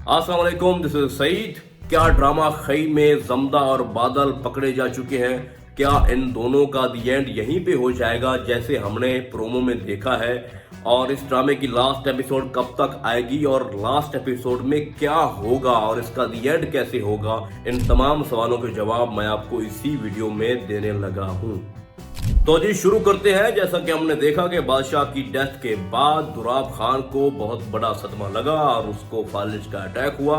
अस्सलाम वालेकुम, this is Saeed. क्या ड्रामा खई में जमदा और बादल पकड़े जा चुके हैं? क्या इन दोनों का दी एंड यहीं पे हो जाएगा जैसे हमने प्रोमो में देखा है? और इस ड्रामे की लास्ट एपिसोड कब तक आएगी और लास्ट एपिसोड में क्या होगा और इसका दी एंड कैसे होगा? इन तमाम सवालों के जवाब मैं आपको इसी वीडियो में देने लगा हूँ। तो जी शुरू करते हैं। जैसा कि हमने देखा कि बादशाह की डेथ के बाद दुराब खान को बहुत बड़ा सदमा लगा और उसको फालिज का अटैक हुआ।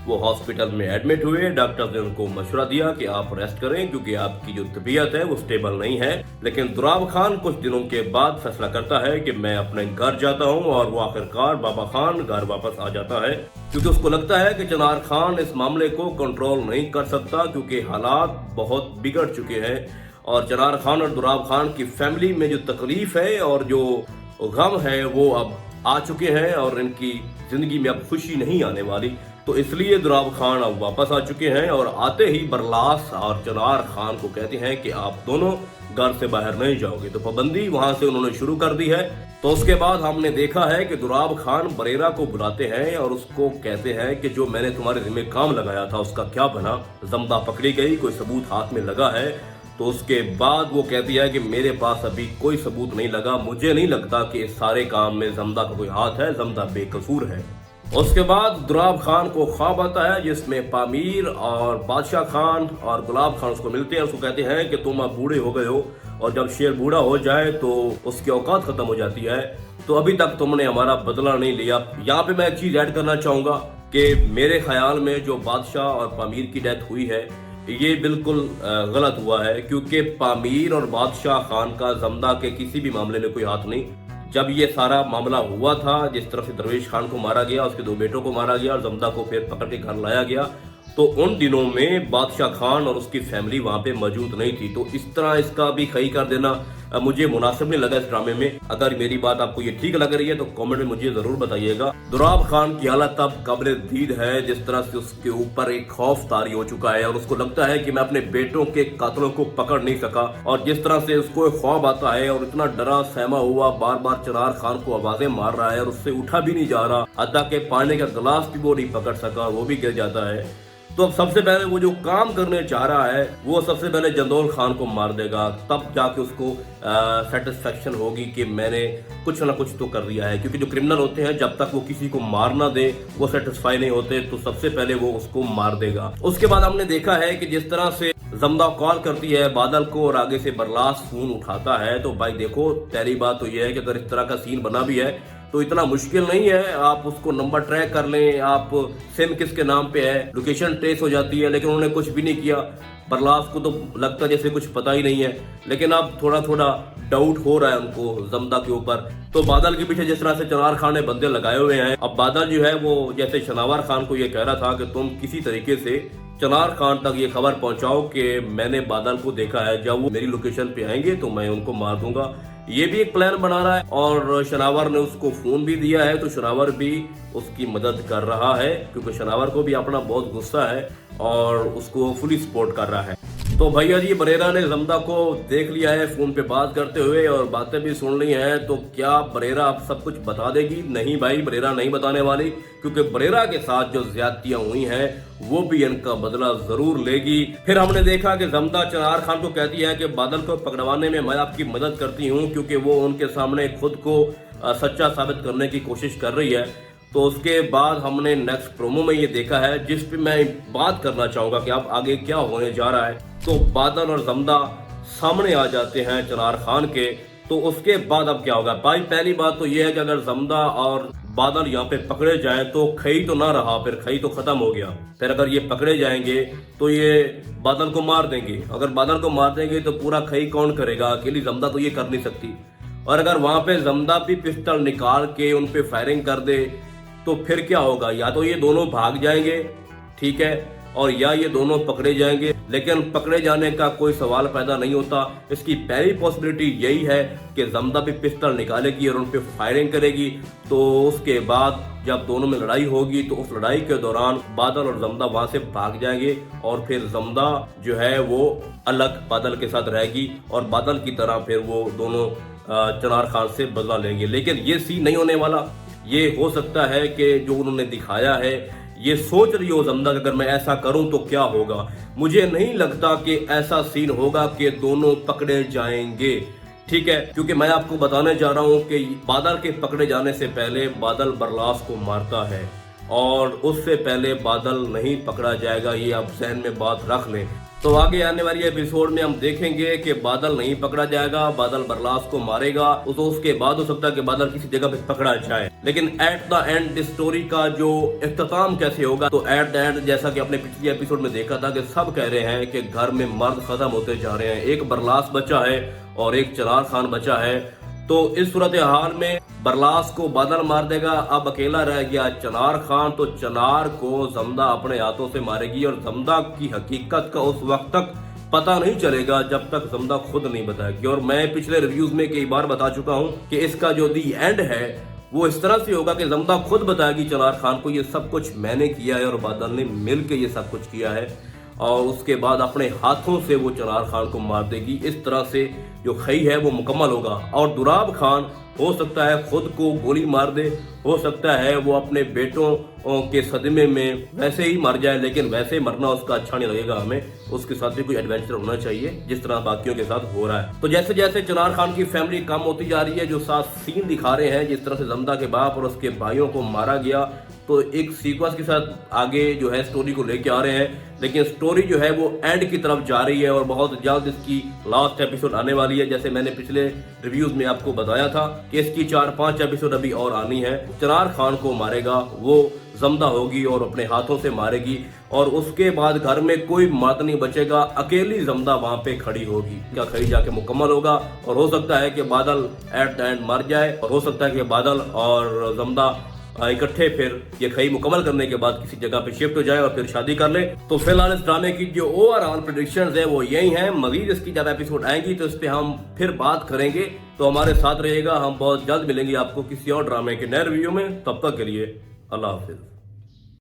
वो हॉस्पिटल में एडमिट हुए। डॉक्टर ने उनको मशवरा दिया कि आप रेस्ट करें क्योंकि आपकी जो तबीयत है वो स्टेबल नहीं है। लेकिन दुराब खान कुछ दिनों के बाद फैसला करता है कि मैं अपने घर जाता हूं और वो आखिरकार बाबा खान घर वापस आ जाता है क्योंकि उसको लगता है कि चनार खान इस मामले को कंट्रोल नहीं कर सकता क्योंकि हालात बहुत बिगड़ चुके हैं और चनार खान और दुराब खान की फैमिली में जो तकलीफ है और जो गम है वो अब आ चुके हैं और इनकी जिंदगी में अब खुशी नहीं आने वाली। तो इसलिए दुराब खान अब वापस आ चुके हैं और आते ही बरलास और चनार खान को कहते हैं कि आप दोनों घर से बाहर नहीं जाओगे। तो पाबंदी वहां से उन्होंने शुरू कर दी है। तो उसके बाद हमने देखा है कि दुराब खान बरेरा को बुलाते हैं और उसको कहते हैं कि जो मैंने तुम्हारे जिम्मे काम लगाया था उसका क्या बना? जमदा पकड़ी गई, कोई सबूत हाथ में लगा है? तो उसके बाद वो कहती है कि मेरे पास अभी कोई सबूत नहीं लगा, मुझे नहीं लगता कि इस सारे काम में जमदा का कोई हाथ है, जमदा बेकसूर है। उसके बाद दुराब खान को ख्वाब आता है जिसमें पामीर और बादशाह खान और गुलाब खान उसको मिलते हैं। उसको कहते हैं कि तुम अब बूढ़े हो गए हो और जब शेर बूढ़ा हो जाए तो उसकी औकात खत्म हो जाती है, तो अभी तक तुमने हमारा बदला नहीं लिया। यहाँ पे मैं एक चीज ऐड करना चाहूंगा कि मेरे ख्याल में जो बादशाह और पामीर की डेथ हुई है ये बिल्कुल गलत हुआ है क्योंकि पामीर और बादशाह खान का जमदा के किसी भी मामले में कोई हाथ नहीं। जब ये सारा मामला हुआ था, जिस तरह से दरवेश खान को मारा गया, उसके दो बेटों को मारा गया और जमदा को फिर पकड़ के घर लाया गया, तो उन दिनों में बादशाह खान और उसकी फैमिली वहां पे मौजूद नहीं थी। तो इस तरह इसका भी खई कर देना मुझे मुनासिब नहीं लगा इस ड्रामे में। अगर मेरी बात आपको ये ठीक लग रही है तो कमेंट में मुझे जरूर बताइएगा। दुराब खान की हालत अब काबिल दीद है, जिस तरह से उसके ऊपर एक खौफ तारी हो चुका है और उसको लगता है कि मैं अपने बेटों के कातलों को पकड़ नहीं सका। और जिस तरह से उसको एक ख्वाब आता है और इतना डरा सहमा हुआ बार बार चनार खान को आवाजें मार रहा है और उससे उठा भी नहीं जा रहा, अतः के पानी का गिलास भी वो नहीं पकड़ सका, वो भी गिर जाता है। तो अब सबसे पहले वो जो काम करने चाह रहा है वो सबसे पहले जंदौल खान को मार देगा, तब जाके उसको सेटिस्फेक्शन होगी कि मैंने कुछ ना कुछ तो कर दिया है। क्योंकि जो क्रिमिनल होते हैं जब तक वो किसी को मार ना दे वो सेटिस्फाई नहीं होते, तो सबसे पहले वो उसको मार देगा। उसके बाद हमने देखा है कि जिस तरह से जमदा कॉल करती है बादल को और आगे से बरलास फोन उठाता है, तो भाई देखो पहली बात तो ये है कि अगर इस तरह का सीन बना भी है तो इतना मुश्किल नहीं है, आप उसको नंबर ट्रैक कर लें, आप सिम किसके नाम पे है, लोकेशन ट्रेस हो जाती है। लेकिन उन्होंने कुछ भी नहीं किया। बरलास को तो लगता जैसे कुछ पता ही नहीं है, लेकिन अब थोड़ा थोड़ा डाउट हो रहा है उनको जमदा के ऊपर। तो बादल के पीछे जिस तरह से चनार खान ने बंदे लगाए हुए हैं, अब बादल जो है वो जैसे शनावर खान को ये कह रहा था कि तुम किसी तरीके से चनार खान तक ये खबर पहुंचाओ कि मैंने बादल को देखा है, जब वो मेरी लोकेशन पे आएंगे तो मैं उनको मार दूंगा। ये भी एक प्लान बना रहा है और शनावर ने उसको फोन भी दिया है, तो शनावर भी उसकी मदद कर रहा है क्योंकि शनावर को भी अपना बहुत गुस्सा है और उसको फुली सपोर्ट कर रहा है। तो भैया जी बरेरा ने जमदा को देख लिया है फोन पे बात करते हुए और बातें भी सुन ली हैं, तो क्या बरेरा अब सब कुछ बता देगी? नहीं भाई, बरेरा नहीं बताने वाली क्योंकि बरेरा के साथ जो ज्यादतियां हुई हैं वो भी इनका बदला जरूर लेगी। फिर हमने देखा कि जमदा चनार खान को कहती है कि बादल को पकड़वाने में मैं आपकी मदद करती हूँ क्योंकि वो उनके सामने खुद को सच्चा साबित करने की कोशिश कर रही है। तो उसके बाद हमने नेक्स्ट प्रोमो में ये देखा है जिस पे मैं बात करना चाहूंगा कि अब आगे क्या होने जा रहा है। तो बादल और जमदा सामने आ जाते हैं चनार खान के। तो उसके बाद अब क्या होगा भाई? पहली बात तो ये है कि अगर जमदा और बादल यहाँ पे पकड़े जाएं तो खई तो ना रहा, फिर खई तो खत्म हो गया। फिर अगर ये पकड़े जाएंगे तो ये बादल को मार देंगे। अगर बादल को मार देंगे तो पूरा खई कौन करेगा? अकेली जमदा तो ये कर नहीं सकती। और अगर वहां पे जमदा भी पिस्टल निकाल के उन पे फायरिंग कर दे तो फिर क्या होगा? या तो ये दोनों भाग जाएंगे, ठीक है, और या ये दोनों पकड़े जाएंगे। लेकिन पकड़े जाने का कोई सवाल पैदा नहीं होता। इसकी पहली पॉसिबिलिटी यही है कि जमदा भी पिस्टल निकालेगी और उन पे फायरिंग करेगी। तो उसके बाद जब दोनों में लड़ाई होगी तो उस लड़ाई के दौरान बादल और जमदा वहां से भाग जाएंगे और फिर जमदा जो है वो अलग बादल के साथ रहेगी और बादल की तरह फिर वो दोनों चनार खान से बदला लेंगे। लेकिन ये सीन नहीं होने वाला। ये हो सकता है कि जो उन्होंने दिखाया है ये सोच रही हो जमदा कि अगर मैं ऐसा करूं तो क्या होगा। मुझे नहीं लगता कि ऐसा सीन होगा कि दोनों पकड़े जाएंगे, ठीक है, क्योंकि मैं आपको बताने जा रहा हूं कि बादल के पकड़े जाने से पहले बादल बरलास को मारता है और उससे पहले बादल नहीं पकड़ा जाएगा, ये आप जहन में बात रख लें। तो आगे आने वाली एपिसोड में हम देखेंगे कि बादल नहीं पकड़ा जाएगा, बादल बरलास को मारेगा, तो उसके बाद हो सकता है कि बादल किसी जगह पे पकड़ा जाए। लेकिन एट द एंड स्टोरी का जो इख्तिताम कैसे होगा, तो एट द एंड जैसा कि आपने पिछले एपिसोड में देखा था कि सब कह रहे हैं कि घर में मर्द खत्म होते जा रहे हैं, एक बरलास बचा है और एक चरार खान बचा है। तो इस सूरत हाल में बरलास को बादल मार देगा, अब अकेला रह गया चनार खान, तो चनार को जमदा अपने हाथों से मारेगी और जमदा की हकीकत का उस वक्त तक पता नहीं चलेगा जब तक जमदा खुद नहीं बताएगी। और मैं पिछले रिव्यूज में कई बार बता चुका हूं कि इसका जो दी एंड है वो इस तरह से होगा कि जमदा खुद बताएगी चनार खान को ये सब कुछ मैंने किया है और बादल ने मिलकर ये सब कुछ किया है, और उसके बाद अपने हाथों से वो चनार खान को मार देगी। इस तरह से जो खई है वो मुकम्मल होगा। और दुराब खान हो सकता है खुद को गोली मार दे, हो सकता है वो अपने बेटों के सदमे में वैसे ही मर जाए, लेकिन वैसे मरना उसका अच्छा नहीं लगेगा हमें, उसके साथ भी कोई एडवेंचर होना चाहिए जिस तरह बाकियों के साथ हो रहा है। तो जैसे जैसे चनार खान की फैमिली कम होती जा रही है, जो साथ सीन दिखा रहे हैं जिस तरह से जमदा के बाप और उसके भाइयों को मारा गया, तो एक सीक्वेंस के साथ आगे जो है स्टोरी को लेके आ रहे हैं, लेकिन स्टोरी जो है वो एंड की तरफ जा रही है और बहुत जल्द इसकी लास्ट एपिसोड आने वाली है। जैसे मैंने पिछले रिव्यूज में आपको बताया था कि इसकी 4-5 एपिसोड अभी और आनी है। चनार खान को मारेगा वो जमदा होगी और अपने हाथों से मारेगी, और उसके बाद घर में कोई मर्द नहीं बचेगा, अकेली जमदा वहां पे खड़ी होगी। क्या खड़ी जाके मुकम्मल होगा, और हो सकता है कि बादल एट द एंड मर जाए, और हो सकता है कि बादल और जमदा इकट्ठे फिर ये खई मुकम्मल करने के बाद किसी जगह पे शिफ्ट हो जाए और फिर शादी कर ले। तो फिलहाल इस ड्रामे की जो ओवरऑल प्रेडिक्शंस है वो यही हैं। मजीद इसकी जब एपिसोड आएंगी तो इस पे हम फिर बात करेंगे, तो हमारे साथ रहेगा। हम बहुत जल्द मिलेंगे आपको किसी और ड्रामे के नए रिव्यू में। तब तक के लिए अल्लाह हाफिज।